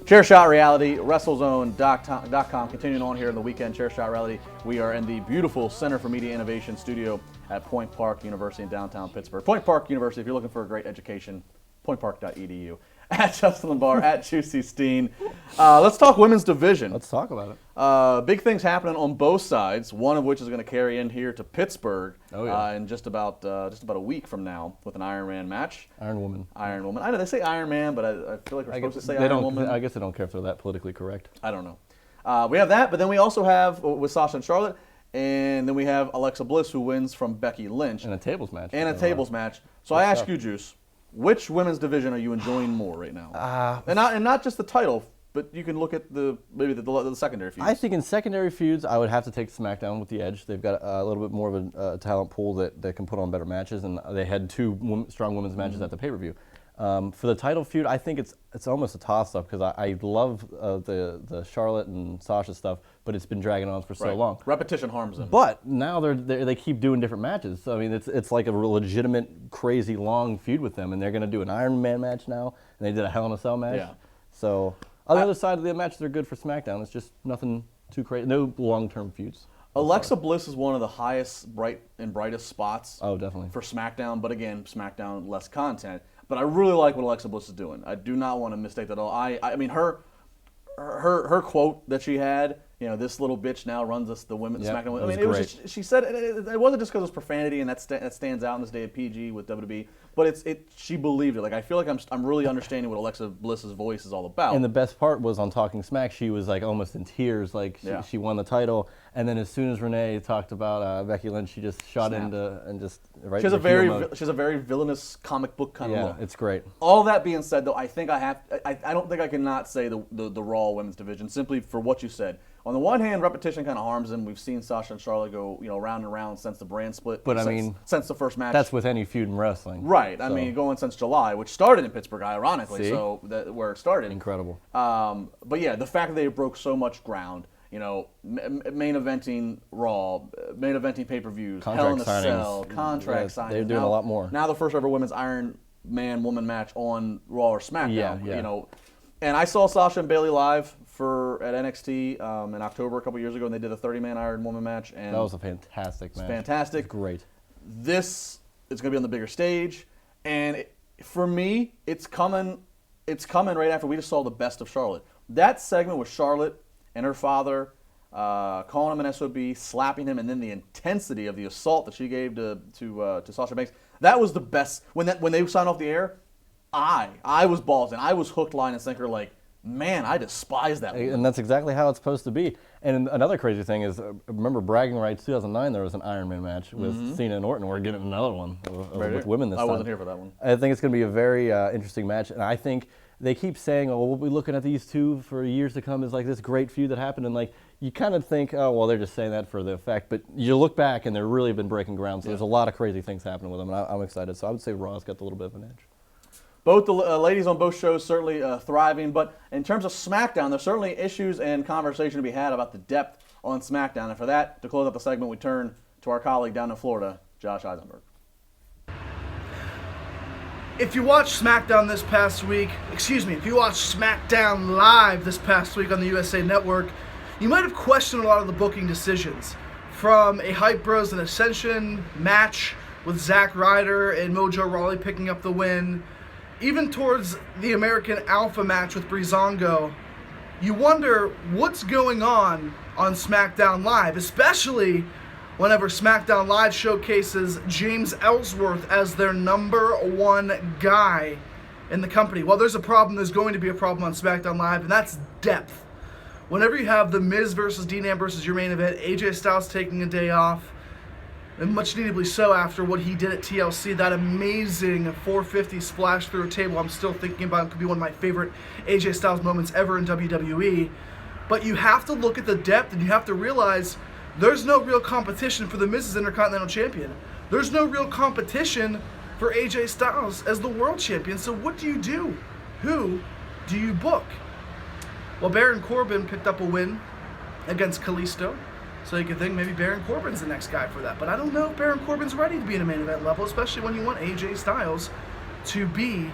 Chairshot Reality, WrestleZone.com. Continuing on here in the weekend, Chairshot Reality. We are in the beautiful Center for Media Innovation studio at Point Park University in downtown Pittsburgh. Point Park University, if you're looking for a great education, pointpark.edu. At Justin Lambar, at Juicy Steen. Let's talk women's division. Let's talk about it. Big things happening on both sides, one of which is going to carry in here to Pittsburgh in just about a week from now with an Iron Man match. Iron Woman. I know they say Iron Man, but I feel like we're supposed to say Iron Woman. I guess they don't care if they're that politically correct. I don't know. We have that, but then we also have with Sasha and Charlotte, and then we have Alexa Bliss, who wins from Becky Lynch. And a tables match. So I ask you, Juice, which women's division are you enjoying more right now? And not just the title, but you can look at maybe the secondary feuds. I think in secondary feuds, I would have to take SmackDown with the edge. They've got a little bit more of a talent pool that can put on better matches, and they had two strong women's matches at the pay-per-view. For the title feud, I think it's almost a toss-up because I love the Charlotte and Sasha stuff, but it's been dragging on for so long. Repetition harms them. But now they keep doing different matches. So, I mean, it's like a legitimate, crazy, long feud with them, and they're going to do an Iron Man match now, and they did a Hell in a Cell match. Yeah. So on the other side of the match, they're good for SmackDown. It's just nothing too crazy. No long-term feuds. Alexa Bliss is one of the highest, brightest spots. Oh, definitely. For SmackDown, but again, SmackDown less content. But I really like what Alexa Bliss is doing. I do not want to mistake that at all. I mean, her quote that she had, this little bitch now runs the women's SmackDown. I mean, it was just, she said it wasn't just because it was profanity and that stands out in this day of PG with WWE, but she believed it. Like I feel like I'm really understanding what Alexa Bliss's voice is all about. And the best part was on Talking Smack, she was like almost in tears, like she won the title. And then as soon as Renee talked about Becky Lynch, she just shot into and just right. She has a very villainous comic book kind of look. Yeah, it's great. All that being said, though, I think I don't think I can not say the Raw women's division simply for what you said. On the one hand, repetition kind of harms them. We've seen Sasha and Charlotte go, round and round since the brand split. But since the first match. That's with any feud in wrestling. Right. So. I mean, going since July, which started in Pittsburgh, ironically. See? So where it started. Incredible. But yeah, the fact that they broke so much ground. Main eventing Raw, main eventing pay-per-views, Hell in a Cell, contract signings. They're doing a lot more. Now the first ever women's Iron Man woman match on Raw or SmackDown. Yeah. And I saw Sasha and Bayley live at NXT in October a couple years ago, and they did a 30-man Iron Woman match. And that was a fantastic match. Fantastic. Great. This is going to be on the bigger stage, and for me, it's coming right after we just saw the best of Charlotte. That segment with Charlotte and her father calling him an SOB, slapping him, and then the intensity of the assault that she gave to Sasha Banks. That was the best. When they signed off the air, I was balls, and I was hooked, line, and sinker. Like, man, I despise that woman. And that's exactly how it's supposed to be. And another crazy thing is, remember Bragging Rights 2009? There was an Iron Man match with Cena and Orton. We're getting another one with women this time. I wasn't here for that one. I think it's going to be a very interesting match, and I think. They keep saying, "Oh, we'll be looking at these two for years to come." As like this great feud that happened, and like you kind of think, "Oh, well, they're just saying that for the effect." But you look back, and they've really been breaking ground. So there's a lot of crazy things happening with them, and I'm excited. So I would say Raw's got a little bit of an edge. Both the ladies on both shows certainly thriving, but in terms of SmackDown, there's certainly issues and conversation to be had about the depth on SmackDown. And for that, to close out the segment, we turn to our colleague down in Florida, Josh Eisenberg. If you watched SmackDown this past week, if you watched SmackDown Live this past week on the USA Network, you might have questioned a lot of the booking decisions. From a Hype Bros and Ascension match with Zack Ryder and Mojo Rawley picking up the win, even towards the American Alpha match with Breezango, you wonder what's going on SmackDown Live, especially whenever SmackDown Live showcases James Ellsworth as their #1 guy in the company. Well, there's a problem. There's going to be a problem on SmackDown Live, and that's depth. Whenever you have The Miz versus Dean Ambrose as your main event, AJ Styles taking a day off, and much neededly so after what he did at TLC, that amazing 450 splash through a table I'm still thinking about. It could be one of my favorite AJ Styles moments ever in WWE. But you have to look at the depth, and you have to realize there's no real competition for The Miz as Intercontinental Champion. There's no real competition for AJ Styles as the World Champion. So what do you do? Who do you book? Well, Baron Corbin picked up a win against Kalisto. So you could think maybe Baron Corbin's the next guy for that. But I don't know if Baron Corbin's ready to be in a main event level, especially when you want AJ Styles to be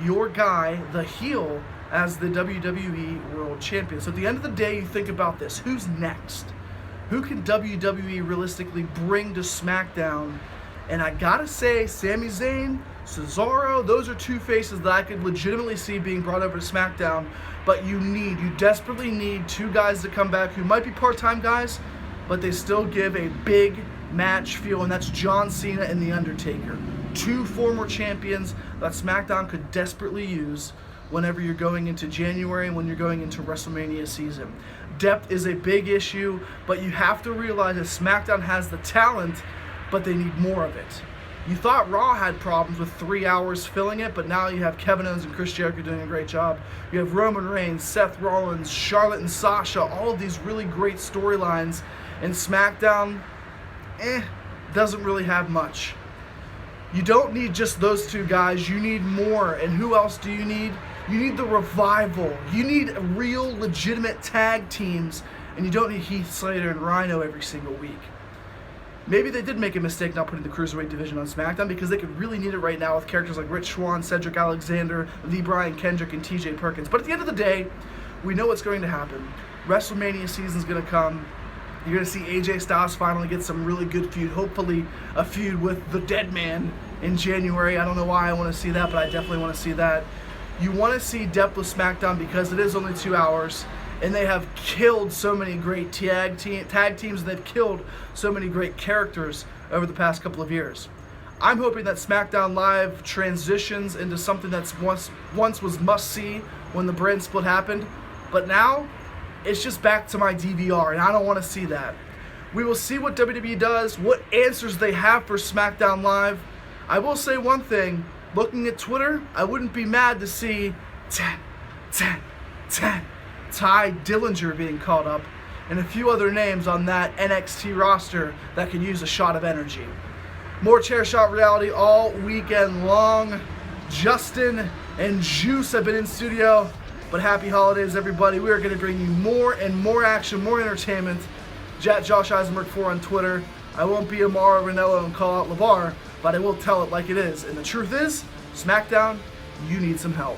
your guy, the heel as the WWE World Champion. So at the end of the day, you think about this. Who's next? Who can WWE realistically bring to SmackDown? And I gotta say, Sami Zayn, Cesaro, those are two faces that I could legitimately see being brought over to SmackDown. But you desperately need two guys to come back who might be part-time guys, but they still give a big match feel, and that's John Cena and The Undertaker. Two former champions that SmackDown could desperately use whenever you're going into January and when you're going into WrestleMania season. Depth is a big issue, but you have to realize that SmackDown has the talent, but they need more of it. You thought Raw had problems with 3 hours filling it, but now you have Kevin Owens and Chris Jericho doing a great job. You have Roman Reigns, Seth Rollins, Charlotte and Sasha, all of these really great storylines, and SmackDown, doesn't really have much. You don't need just those two guys, you need more. And who else do you need? You need the Revival. You need real, legitimate tag teams, and you don't need Heath Slater and Rhino every single week. Maybe they did make a mistake not putting the Cruiserweight division on SmackDown because they could really need it right now with characters like Rich Swann, Cedric Alexander, the Brian Kendrick, and TJ Perkins. But at the end of the day, we know what's going to happen. WrestleMania season's going to come. You're going to see AJ Styles finally get some really good feud, hopefully a feud with the Dead Man in January. I don't know why I want to see that, but I definitely want to see that. You want to see depth with SmackDown because it is only 2 hours, and they have killed so many great tag teams, and they've killed so many great characters over the past couple of years. I'm hoping that SmackDown Live transitions into something that's once was must-see when the brand split happened, but now it's just back to my DVR, and I don't want to see that. We will see what WWE does, what answers they have for SmackDown Live. I will say one thing. Looking at Twitter, I wouldn't be mad to see 10, Ty Dillinger being called up, and a few other names on that NXT roster that could use a shot of energy. More Chair Shot Reality all weekend long. Justin and Juice have been in studio, but happy holidays, everybody. We are going to bring you more and more action, more entertainment. Josh Eisenberg 4 on Twitter. I won't be Amaro Ranello and call out LeVar, but I will tell it like it is. And the truth is, SmackDown, you need some help.